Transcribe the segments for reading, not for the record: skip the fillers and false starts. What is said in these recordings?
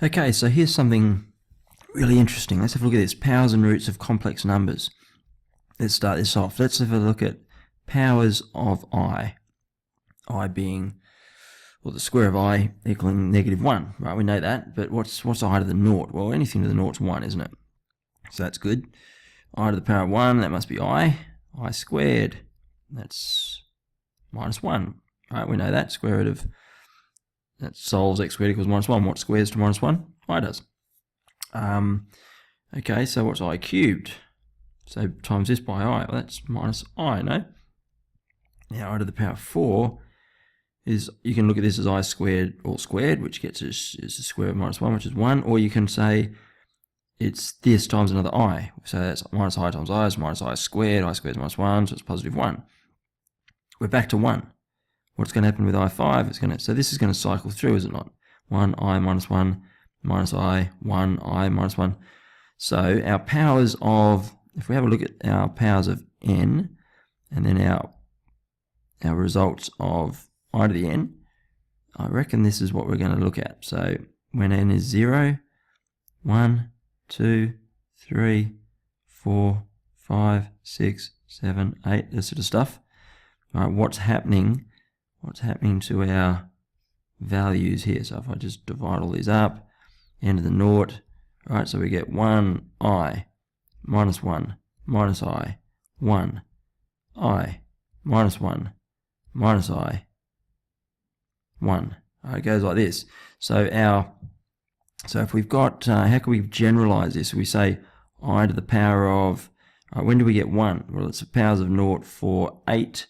Okay, so here's something really interesting. Let's have a look at this. Powers and roots of complex numbers. Let's start this off. Let's have a look at powers of I. I being, well, the square of I equaling -1. Right, we know that. But what's I to the naught? Well, anything to the naught's 1, isn't it? So that's good. I to the power of 1, that must be I. I squared, that's -1. Right, we know that. Square root of, that solves x squared equals -1. What squares to -1? I does. Okay, so what's I cubed? So times this by I, well, that's -I, no? Now I to the power of 4 is, you can look at this as I squared all squared, which gets us is the square of -1, which is 1, or you can say it's this times another I. So that's -I times I is -I squared is -1, so it's +1. We're back to 1. What's going to happen with I5? So this is going to cycle through, is it not? 1I -1 -I 1I -1. So our powers of, if we have a look at our powers of n, and then our results of I to the n, I reckon this is what we're going to look at. So when n is 0, 1, 2, 3, 4, 5, 6, 7, 8, this sort of stuff. All right, what's happening to our values here? So if I just divide all these up, n to the naught, right, so we get 1I -1 -I 1 I -1 -I 1. It goes like this. So if we've got, how can we generalize this? We say I to the power of, when do we get 1? Well, it's the powers of naught for 8.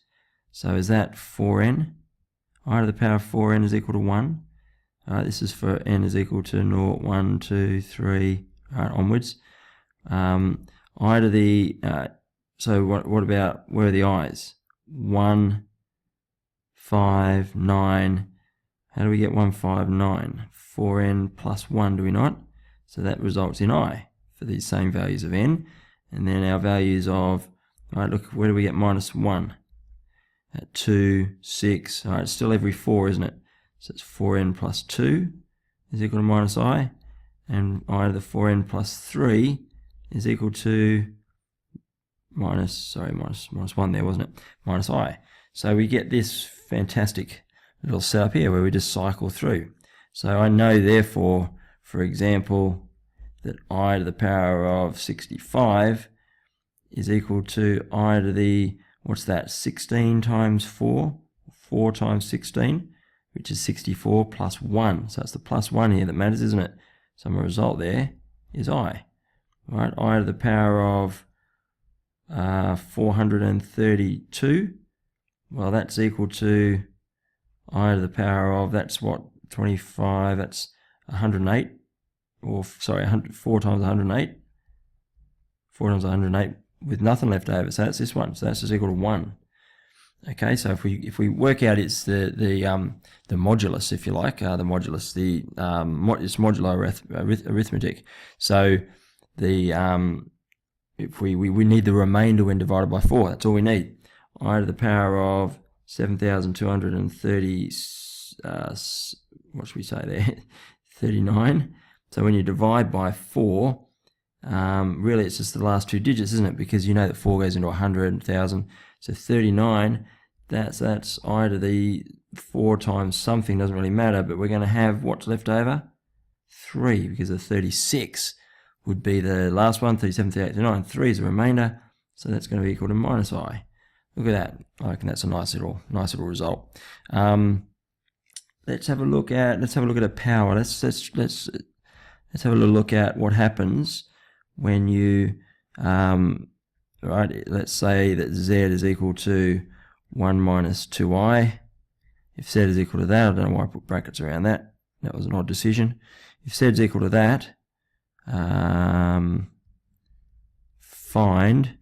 So is that 4n? I to the power of 4n is equal to 1. This is for n is equal to 0, 1, 2, 3, onwards. I to the, so what about, where are the i's? 1, 5, 9. How do we get 1, 5, 9? 4n plus 1, do we not? So that results in I for these same values of n. And then our values of, alright, look, where do we get -1? At 2, 6, alright, it's still every 4, isn't it? So it's 4n plus 2 is equal to -I, and I to the 4n plus 3 is equal to -1 there, wasn't it? -I. So we get this fantastic little setup here where we just cycle through. So I know, therefore, for example, that I to the power of 65 is equal to I to the, what's that, 16 times 4? 4 times 16, which is 64 plus 1. So it's the plus 1 here that matters, isn't it? So my result there is I. Right, I to the power of 432. Well, that's equal to I to the power of, that's what, 25, that's 108. Or, sorry, 4 times 108. 4 times 108 with nothing left over. So that's this one. So that's just equal to 1. Okay, so if we work out it's the modulus, if you like, the modulus, it's modular arithmetic. So the if we need the remainder when divided by 4, that's all we need. I to the power of 7,230, what should we say there? 39. So when you divide by 4, really it's just the last 2 digits, isn't it? Because you know that 4 goes into 100, 1,000. So 39, that's I to the 4 times something, doesn't really matter, but we're going to have what's left over? 3, because the 36 would be the last one, 37, 38, 39. 3 is the remainder, so that's going to be equal to -I. Look at that. I reckon that's a nice little result. Let's have a look at a power. Let's have a little look at what happens when you right, let's say that z is equal to 1 minus 2i. If z is equal to that, I don't know why I put brackets around that. That was an odd decision. If z is equal to that, find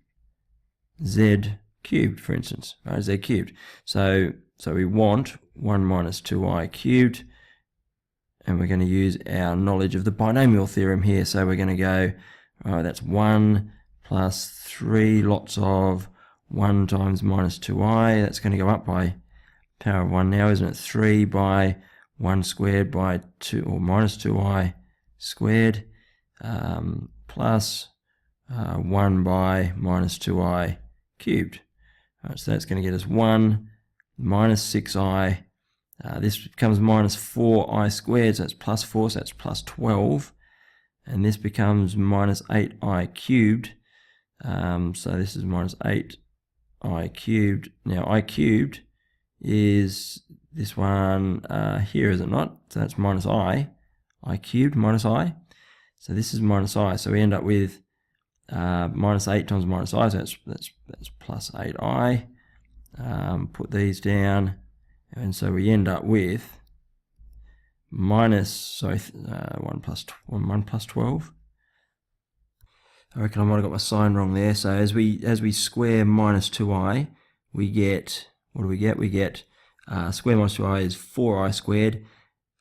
z cubed, for instance, right? Z cubed. So we want 1 minus 2i cubed, and we're going to use our knowledge of the binomial theorem here. So we're going to go, all right, that's 1 plus 3 lots of 1 times minus 2i. That's going to go up by power of 1 now, isn't it? 3 by 1 squared by 2, or minus 2i squared plus 1 by minus 2i cubed. Right, so that's going to get us 1 minus 6i. This becomes minus 4i squared, so that's plus 4, so that's plus 12. And this becomes minus 8i cubed. So this is minus 8i cubed. Now I cubed is this one here, is it not? So that's minus I cubed minus I. So this is minus I. So we end up with minus 8 times minus I, so that's plus 8i. Put these down, and so we end up with minus 1 plus 12. I reckon I might have got my sign wrong there. So as we square minus 2i, we get, what do we get? We get square minus 2i is 4i squared,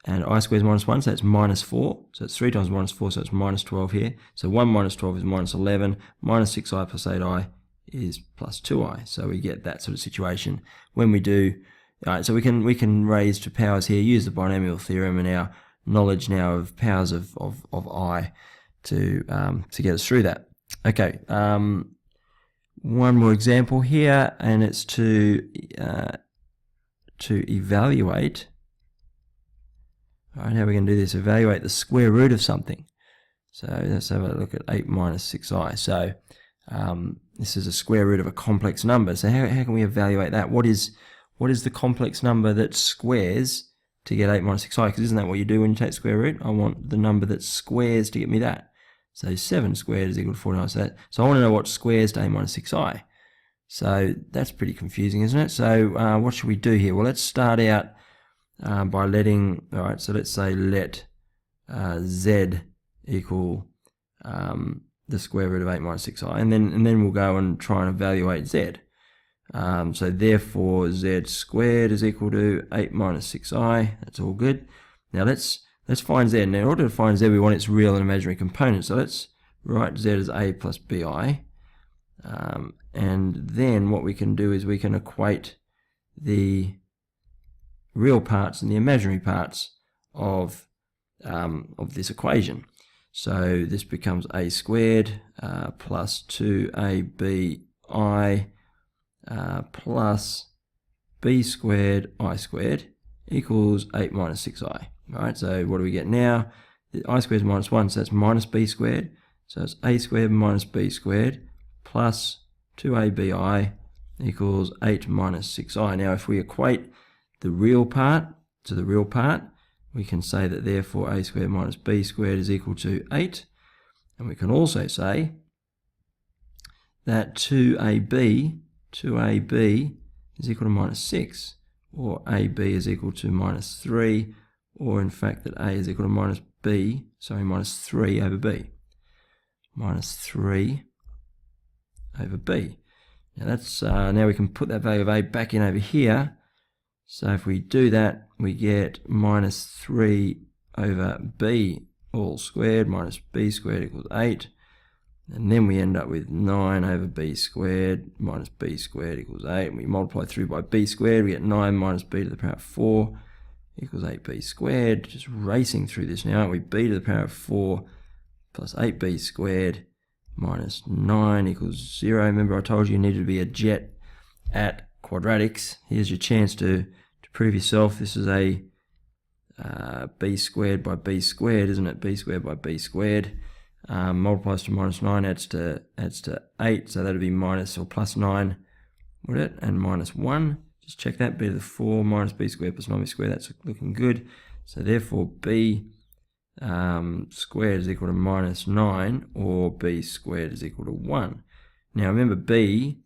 and I squared is minus 1, so that's minus 4. So it's 3 times minus 4, so it's minus 12 here. So 1 minus 12 is minus 11. Minus 6i plus 8i is plus 2i. So we get that sort of situation when we do. All right, so we can raise to powers here, use the binomial theorem and our knowledge now of powers of I to get us through that. Okay, one more example here, and it's to evaluate. All right, how are we going to do this? Evaluate the square root of something. So let's have a look at 8 minus 6i. So this is a square root of a complex number. So how can we evaluate that? What is the complex number that squares to get 8 minus 6i? Because isn't that what you do when you take square root? I want the number that squares to get me that. So 7 squared is equal to 49. So I want to know what squares to 8 minus 6i. So that's pretty confusing, isn't it? So what should we do here? Well, let's start out by letting, all right, so let's say let z equal the square root of 8 minus 6i, and then we'll go and try and evaluate z. So therefore z squared is equal to 8 minus 6i. That's all good. Now let's find z. Now in order to find z, we want its real and imaginary components. So let's write z as a plus bi. And then what we can do is we can equate the real parts and the imaginary parts of this equation. So this becomes a squared plus 2abi plus b squared I squared equals 8 minus 6i. Right, so what do we get now? The I squared is minus 1, so that's minus b squared. So it's a squared minus b squared plus 2abi equals 8 minus 6i. Now if we equate the real part to the real part, we can say that therefore a squared minus b squared is equal to 8. And we can also say that 2ab is equal to minus 6, or ab is equal to minus 3, or in fact that a is equal to minus 3 over b. Minus 3 over b. Now that's now we can put that value of a back in over here. So if we do that, we get minus 3 over b all squared minus b squared equals 8. And then we end up with 9 over b squared minus b squared equals 8. And we multiply through by b squared, we get 9 minus b to the power of 4 equals 8b squared. Just racing through this now, aren't we? B to the power of 4 plus 8b squared minus 9 equals 0. Remember I told you needed to be a jet at quadratics. Here's your chance to prove yourself. This is a b squared by b squared, isn't it? B squared by b squared. Multiplies to minus 9, adds to 8, so that would be minus or plus 9, would it? And minus 1. Just check that, b to the 4 minus b squared plus 9b squared. That's looking good. So therefore b squared is equal to minus 9, or b squared is equal to 1. Now remember b,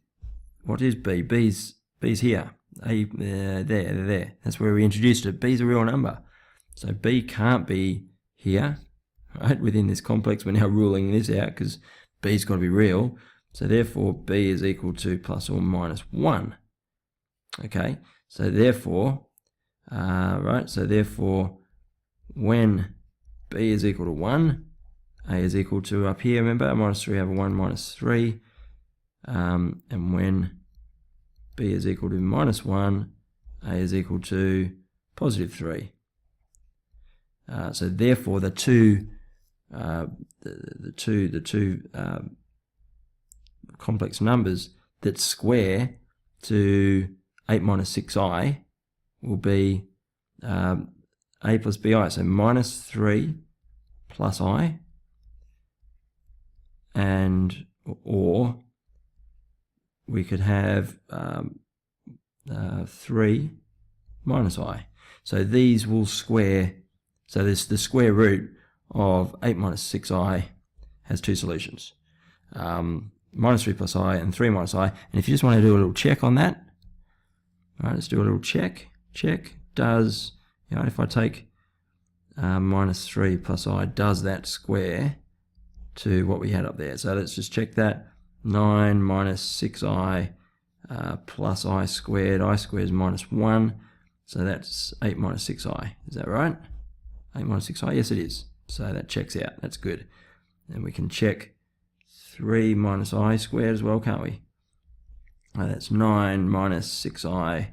what is b? B's here. A, there. That's where we introduced it. B is a real number. So b can't be here, right, within this complex. We're now ruling this out because b's got to be real. So therefore b is equal to plus or minus 1. Okay, so therefore, when b is equal to 1, a is equal to, up here, remember, minus 3 over 1 minus 3. And when b is equal to minus 1, a is equal to positive 3. So therefore the two the two complex numbers that square to 8 minus 6i will be a plus bi, so minus 3 plus I, and or we could have 3 minus I. So these will square, so this the square root of 8 minus 6i has two solutions, minus 3 plus I and 3 minus I. And if you just want to do a little check on that, all right, let's do a little check. Does, if I take minus 3 plus I, does that square to what we had up there? So let's just check that. 9 minus 6i plus I squared. I squared is minus 1. So that's 8 minus 6i. Is that right? 8 minus 6i? Yes, it is. So that checks out. That's good. And we can check 3 minus I squared as well, can't we? That's 9 minus 6i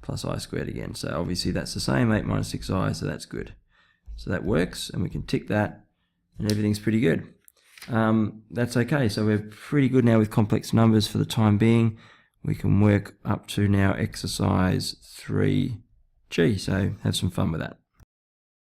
plus I squared again. So obviously that's the same, 8 minus 6i, so that's good. So that works, and we can tick that, and everything's pretty good. That's okay. So we're pretty good now with complex numbers for the time being. We can work up to now exercise 3G. So have some fun with that.